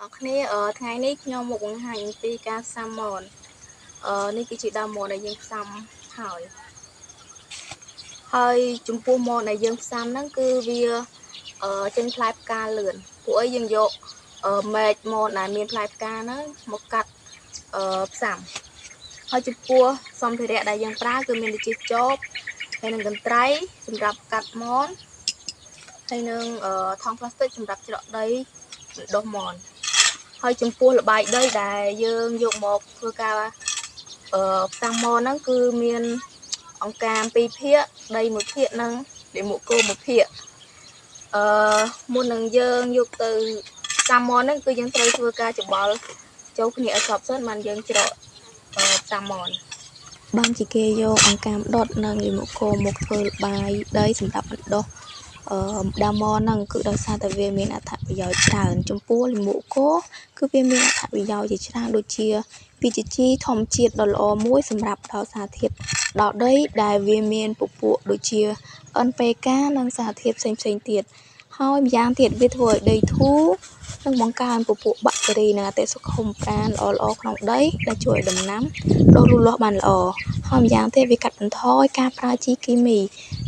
គ្នាថ្ងៃនេះខ្ញុំមកបង្ហាញអំពីការផ្សាំមននេះគឺជាដើមមនដែលយើងផ្សាំហើយចំពោះមនដែលយើងផ្សាំហ្នឹងគឺវាចេញផ្លែផ្កាលឿនពួកអីយើងយកមែកមនដែលមានផ្លែផ្កាហ្នឹងមកកាត់ផ្សាំហើយចំពោះសម្ភារៈដែលយើងប្រើគឺមានដូចជាចបហើយនឹងកន្ត្រៃសម្រាប់កាត់មនហើយនឹងថង់ប្លាស្ទិកសម្រាប់ច្រកដីដុសមនហើយចំពោះល្បាយដីដែលយើងយកមកធ្វើការផ្សាំមនហ្នឹងគឺមានអង្កាម2ភាគដី1ភាគនិងលាមកគោ1ភាគមុននឹងយើងយកទៅផ្សាំមនហ្នឹងគឺយើងត្រូវធ្វើការច្បល់ចូលគ្នាឲ្យសព្វសិនបានយើងច្រកផ្សាំមនបានជាគេយកអង្កាមដុតនិងលាមកគោមកធ្វើល្បាយដីសម្រាប់បណ្ដុះដើមមនហ្នឹងគឺដោយសារតែវាមានអត្ថប្រយោជន៍ច្រើនចំពោះលាមកគោគឺវាមានអត្ថប្រយោជន៍ជាច្រើនដូចជាវាជាជីធម្មជាតិដ៏ល្អមួយសម្រាប់ដល់សារធាតុដល់ដីដែលវាមានពពួកដូចជា NPK និងសារធាតុផ្សេងៗទៀតហើយម្យ៉ាងទៀតវាធ្វើឲ្យដីធូរនិងបង្កើនពពួកបាក់តេរីនិងអតិសុខុមប្រាណល្អៗក្នុងដីដែលជួយឲ្យដំណាំដុះលូតលាស់បានល្អហើយម្យ៉ាងទៀតវាកាត់បន្ថយការប្រើជីគីមី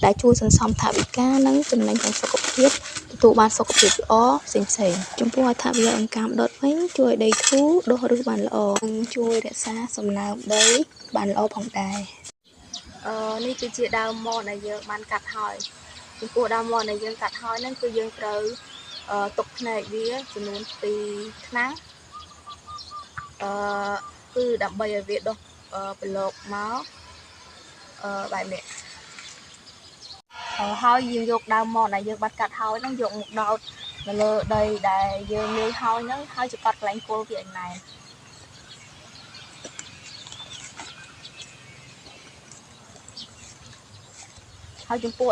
ដែលជួយសន្សំថវិកានិងចំណេញទាំងសុខភាពទទួលបានសុខភាពល្អផ្សេងៗចំពោះអត្ថប្រយោជន៍អង្កាមដុតវិញជួយឲ្យដីធូរដុះឫសបានល្អនិងជួយរក្សាសំណើមដីបានល្អផងដែរនេះគឺជាដើមមនដែលយើងបានកាត់ហើយចំពោះដើមមនដែលយើងកាត់ហើយហ្នឹងគឺយើងត្រូវទុកផ្នែកវាចំនួន2ថ្នាំងគឺដើម្បីឲ្យវាដុះប្រឡូកមកបែបនេះហើយយើងយកដើមមនដែលយើងបានកាត់ហើយហ្នឹងយកមកដោតនៅលើដីដែលយើងលាយហើយហ្នឹងហើយចង្កត់កន្លែងគល់វាឲ្យណែនហើយចំពោះ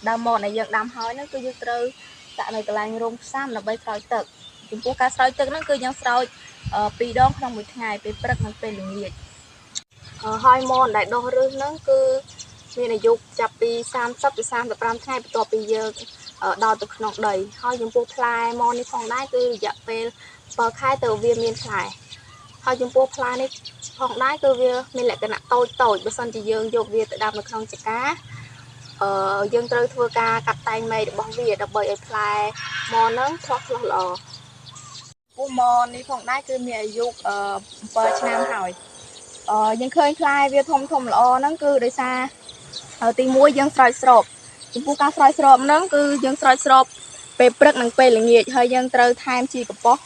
ដើមមនដែលយើងដាំហើយហ្នឹងគឺយើងត្រូវដាក់នៅកន្លែងរងផ្សាំដើម្បីស្រោចទឹកចំពោះការស្រោចទឹកហ្នឹងគឺយើងស្រោច2ដងក្នុងមួយថ្ងៃពេលព្រឹកនិងពេលល្ងាចហើយមនដែលដុះឫសហ្នឹងគឺមានអាយុចាប់ពី30ទៅ35ថ្ងៃបន្ទាប់ពីយើងដោតទៅក្នុងដីហើយចំពោះផ្លែមននេះផងដែរគឺរយៈពេល7ខែទៅវាមានផ្លែហើយចំពោះផ្លែនេះផងដែរគឺវាមានលក្ខណៈតូចបើសិនជាយើងយកវាទៅដាំនៅក្នុងចកាយើងត្រូវធ្វើការកាត់តែងមែករបស់វាដើម្បីឲ្យផ្លែមនហ្នឹងឆ្លោះល្អពូមននេះផងដែរគឺមានអាយុ7ឆ្នាំហើយយើងឃើញផ្លែវាធំល្អហ្នឹងគឺដោយសារទី1យើងស្រោចស្រពចំពោះការស្រោចស្រពហ្នឹងគឺយើងស្រោចស្រពពេលព្រឹកនិងពេលល្ងាចហើយយើងត្រូវថែមជីកំប៉ុស្ត